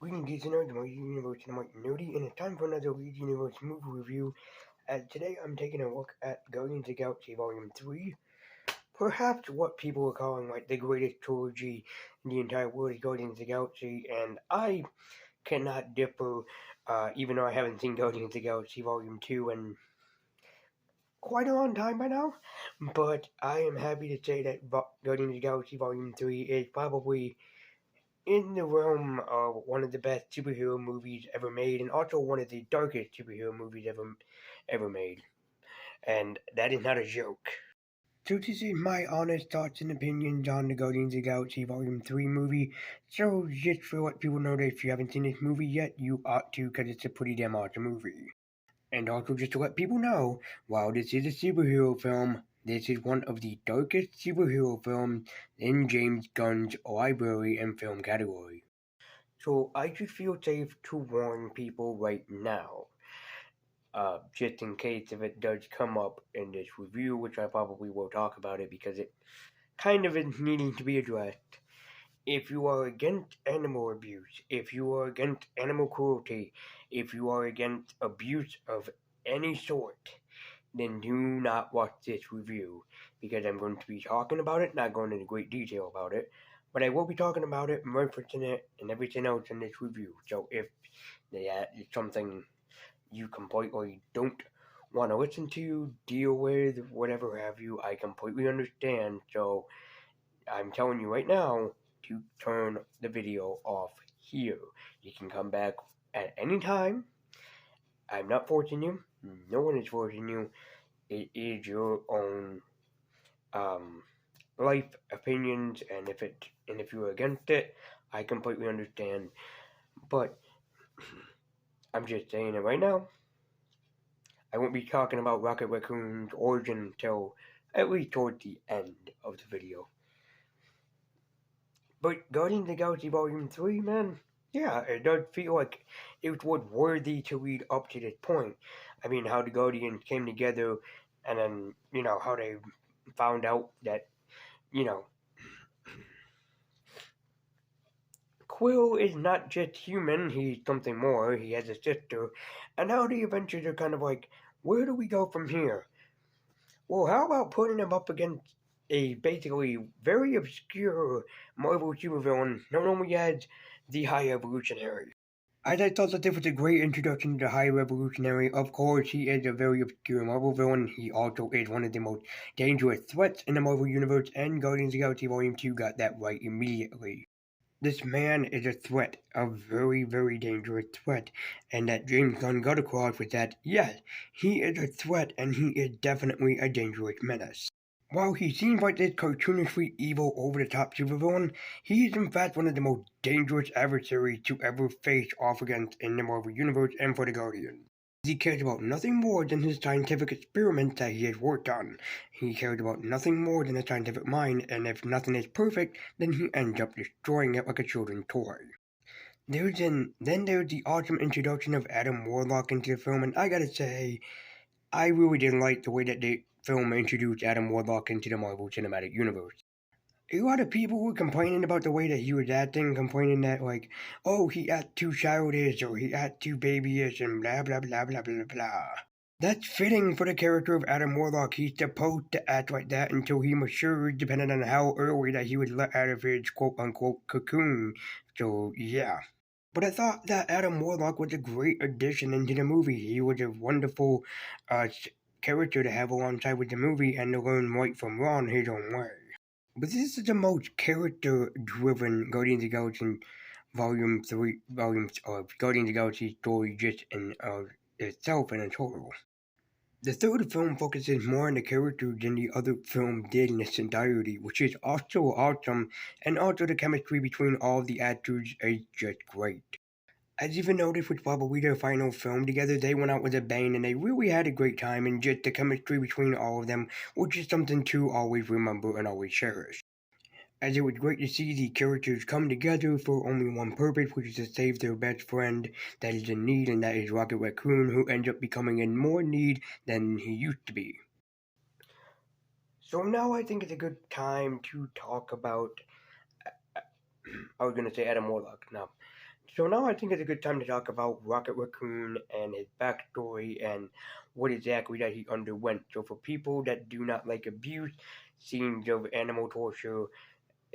Greetings, and nerds, my universe, and I'm nerdy, and it's time for another League Universe movie review. And today I'm taking a look at Guardians of the Galaxy Volume 3, perhaps what people are calling like the greatest trilogy in the entire world is Guardians of the Galaxy, and I cannot differ, even though I haven't seen Guardians of the Galaxy Volume 2 in quite a long time by now. But I am happy to say that Guardians of the Galaxy Volume 3 is probably in the realm of one of the best superhero movies ever made, and also one of the darkest superhero movies ever made. And that is not a joke. So this is my honest thoughts and opinions on the Guardians of the Galaxy Volume 3 movie. So just to let people know that if you haven't seen this movie yet, you ought to, because it's a pretty damn awesome movie. And also just to let people know, while this is a superhero film, this is one of the darkest superhero films in James Gunn's library and film category. So I should feel safe to warn people right now, just in case if it does come up in this review, which I probably will talk about it because it kind of is needing to be addressed. If you are against animal abuse, if you are against animal cruelty, if you are against abuse of any sort, then do not watch this review because I'm going to be talking about it, not going into great detail about it, but I will be talking about it, referencing it, and everything else in this review. So if that is something you completely don't want to listen to, deal with, whatever have you, I completely understand. So I'm telling you right now to turn the video off here. You can come back at any time. I'm not forcing you. No one is forcing you. It is your own life opinions, and if you're against it, I completely understand. But I'm just saying it right now. I won't be talking about Rocket Raccoon's origin until at least towards the end of the video. But Guardians of the Galaxy Volume 3, man, yeah, it does feel like it was worthy to lead up to this point. I mean, how the Guardians came together, and then, how they found out that, you know, Quill is not just human, he's something more, he has a sister, and how the adventures are kind of like, where do we go from here? Well, how about putting him up against a basically very obscure Marvel supervillain known only as the High Evolutionary? As I thought that this was a great introduction to the High Revolutionary. Of course, he is a very obscure Marvel villain. He also is one of the most dangerous threats in the Marvel Universe, and Guardians of the Galaxy Volume 2 got that right immediately. This man is a threat, a very, very dangerous threat, and that James Gunn got across with that, yes, he is a threat and he is definitely a dangerous menace. While he seems like this cartoonishly evil, over-the-top supervillain, he is in fact one of the most dangerous adversaries to ever face off against in the Marvel Universe and for the Guardians. He cares about nothing more than his scientific experiments that he has worked on. He cares about nothing more than a scientific mind, and if nothing is perfect, then he ends up destroying it like a children's toy. Then there's the awesome introduction of Adam Warlock into the film, and I gotta say, I really didn't like the way that the film introduced Adam Warlock into the Marvel Cinematic Universe. A lot of people were complaining about the way that he was acting, complaining that, like, oh, he acts too childish, or he acts too babyish, and blah, blah, blah, blah, blah, blah. That's fitting for the character of Adam Warlock. He's supposed to act like that until he matures, depending on how early that he was let out of his quote-unquote cocoon. So, yeah. But I thought that Adam Warlock was a great addition into the movie. He was a wonderful character to have alongside with the movie and to learn right from wrong his own way. But this is the most character-driven Guardians of the Galaxy Volume 3 volumes of Guardians of the Galaxy story just in itself in a total. The third film focuses more on the characters than the other film did in its entirety, which is also awesome, and also the chemistry between all of the actors is just great. As even though this was probably their final film together, they went out with a bang and they really had a great time, and just the chemistry between all of them was just something to always remember and always cherish. As it was great to see the characters come together for only one purpose, which is to save their best friend that is in need, and that is Rocket Raccoon, who ends up becoming in more need than he used to be. So now I think it's a good time to talk about, I was going to say Adam Warlock, no. So now I think it's a good time to talk about Rocket Raccoon and his backstory and what exactly that he underwent. So for people that do not like abuse, scenes of animal torture,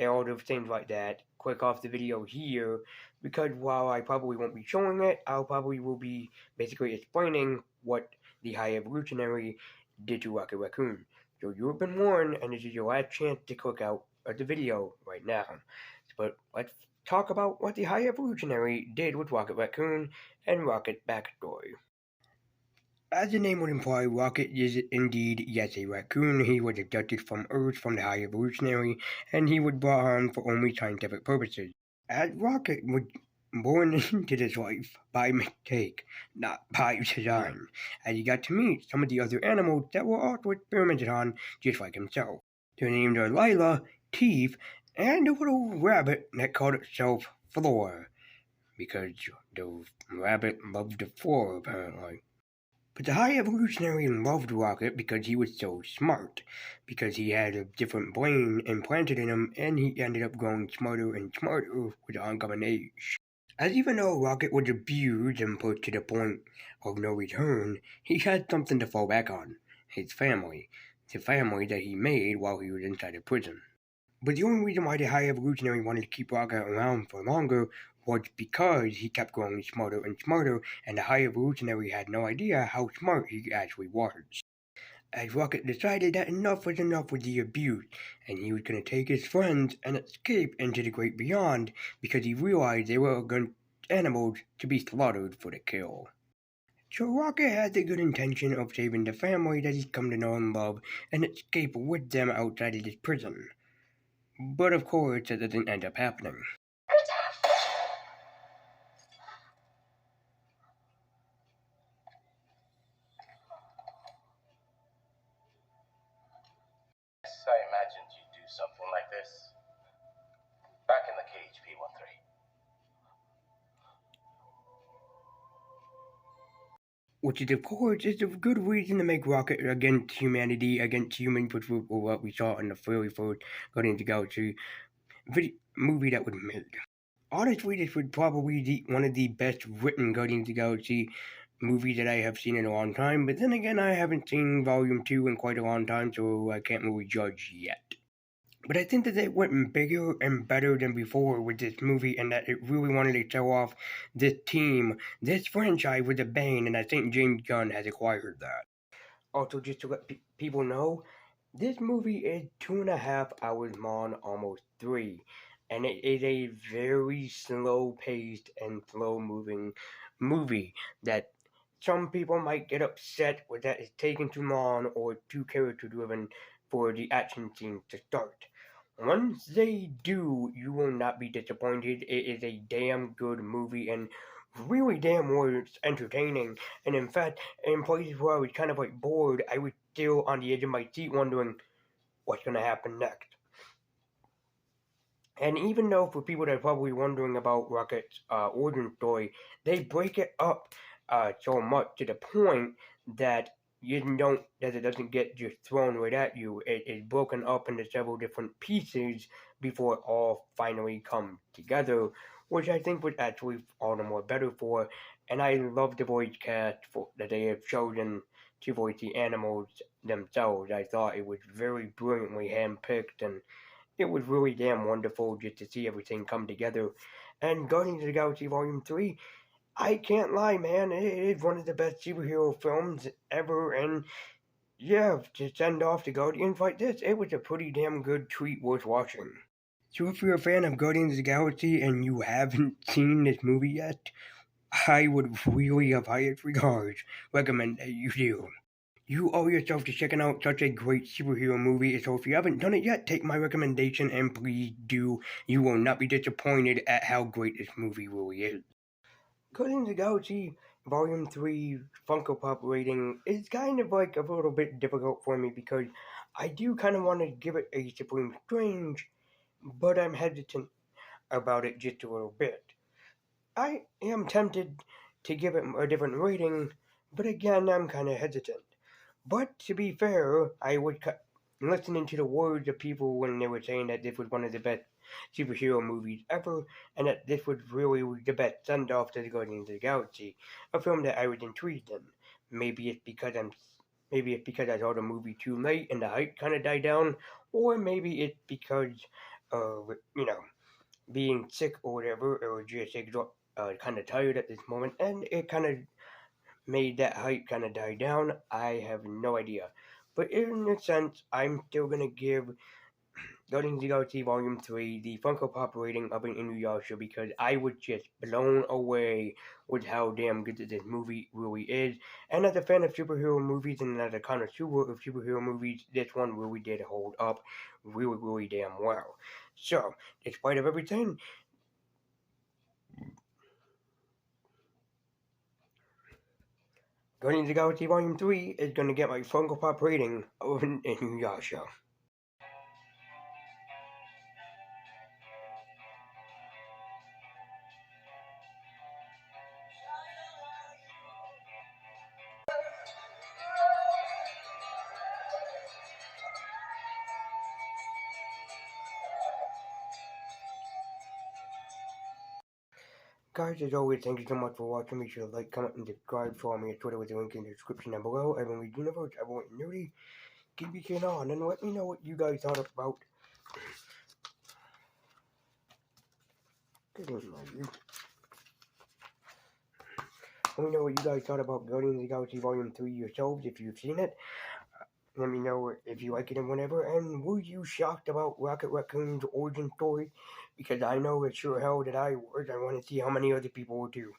all of things like that, click off the video here because while I probably won't be showing it, I'll probably will be basically explaining what the High Evolutionary did to Rocket Raccoon. So you have been warned, and this is your last chance to click out of the video right now. But let's talk about what the High Evolutionary did with Rocket Raccoon and Rocket's backstory. As the name would imply, Rocket is indeed, yes, a raccoon. He was abducted from Earth from the High Evolutionary, and he was brought on for only scientific purposes. As Rocket was born into this life by mistake, not by design, as he got to meet some of the other animals that were also experimented on, just like himself. Their names are Lila, Teeth, and a little rabbit that called itself Floor, because the rabbit loved the floor, apparently. But the High Evolutionary loved Rocket because he was so smart, because he had a different brain implanted in him, and he ended up growing smarter and smarter with oncoming age. As even though Rocket was abused and put to the point of no return, he had something to fall back on, his family, the family that he made while he was inside of prison. But the only reason why the High Evolutionary wanted to keep Rocket around for longer was because he kept growing smarter and smarter, and the High Evolutionary had no idea how smart he actually was. As Rocket decided that enough was enough with the abuse, and he was going to take his friends and escape into the great beyond because he realized they were animals to be slaughtered for the kill. So Rocket had the good intention of saving the family that he's come to know and love and escape with them outside of this prison. But of course, it doesn't end up happening. I imagined you'd do something like this. Back in the cage, P13. Which is, of course, is a good reason to make Rocket against humanity, against humans, which was what we saw in the very first Guardians of the Galaxy movie that was made. Honestly, this was probably one of the best written Guardians of the Galaxy movies that I have seen in a long time, but then again, I haven't seen Volume 2 in quite a long time, so I can't really judge yet. But I think that it went bigger and better than before with this movie, and that it really wanted to show off this team, this franchise with a bang, and I think James Gunn has acquired that. Also, just to let people know, this movie is 2.5 hours long, almost 3, and it is a very slow-paced and slow-moving movie that some people might get upset with that it's taking too long or too character-driven for the action scenes to start. Once they do, you will not be disappointed. It is a damn good movie and really damn was entertaining. And in fact, in places where I was kind of like bored, I was still on the edge of my seat wondering what's going to happen next. And even though for people that are probably wondering about Rocket's origin story, they break it up so much to the point that that it doesn't get just thrown right at you. It is broken up into several different pieces before it all finally comes together, which I think was actually all the more better for. And I love the voice cast that they have chosen to voice the animals themselves. I thought it was very brilliantly handpicked, and it was really damn wonderful just to see everything come together. And Guardians of the Galaxy Volume 3, I can't lie, man, it is one of the best superhero films ever, and yeah, to send off the Guardians like this, it was a pretty damn good treat worth watching. So if you're a fan of Guardians of the Galaxy and you haven't seen this movie yet, I would really, of highest regards, recommend that you do. You owe yourself to checking out such a great superhero movie, so if you haven't done it yet, take my recommendation and please do. You will not be disappointed at how great this movie really is. Guardians of the Galaxy Volume 3 Funko Pop rating is kind of like a little bit difficult for me because I do kind of want to give it a Supreme Strange, but I'm hesitant about it just a little bit. I am tempted to give it a different rating, but again, I'm kind of hesitant. But to be fair, I was listening to the words of people when they were saying that this was one of the best superhero movies ever, and that this was really the best send off to the Guardians of the Galaxy, a film that I was intrigued in. Maybe it's because I'm maybe it's because I saw the movie too late and the hype kind of died down, or maybe it's because of being sick or whatever, or just kind of tired at this moment, and it kind of made that hype kind of die down. I have no idea. But in a sense, I'm still gonna give Guardians of the Galaxy Volume 3 the Funko Pop rating of an Inuyasha because I was just blown away with how damn good this movie really is. And as a fan of superhero movies and as a connoisseur of superhero movies, this one really did hold up really, really damn well. So, despite of everything, Guardians of the Galaxy Volume 3 is gonna get my Funko Pop rating of an Inuyasha. Guys, as always, thank you so much for watching. Make sure to like, comment, and subscribe. Follow me on Twitter with the link in the description down below. Everyone Universe, everyone Nudie, keep your chin on, and let me know what you guys thought about. Let me know what you guys thought about Guardians of the Galaxy Volume 3 yourselves if you've seen it. Let me know if you like it and whatever. And were you shocked about Rocket Raccoon's origin story? Because I know it's sure hell that I was. I want to see how many other people will do.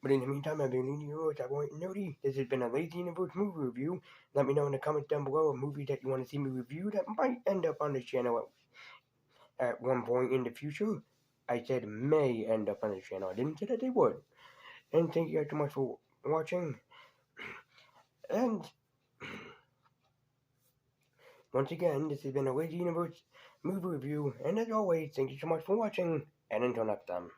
But in the meantime, I've been Lazy Universe. I want Nerdy. This has been a Lazy Universe movie review. Let me know in the comments down below a movie that you want to see me review that might end up on this channel at one point in the future. I said may end up on this channel. I didn't say that they would. And thank you guys so much for watching. And once again, this has been a Lazy Universe movie review. And as always, thank you so much for watching. And until next time.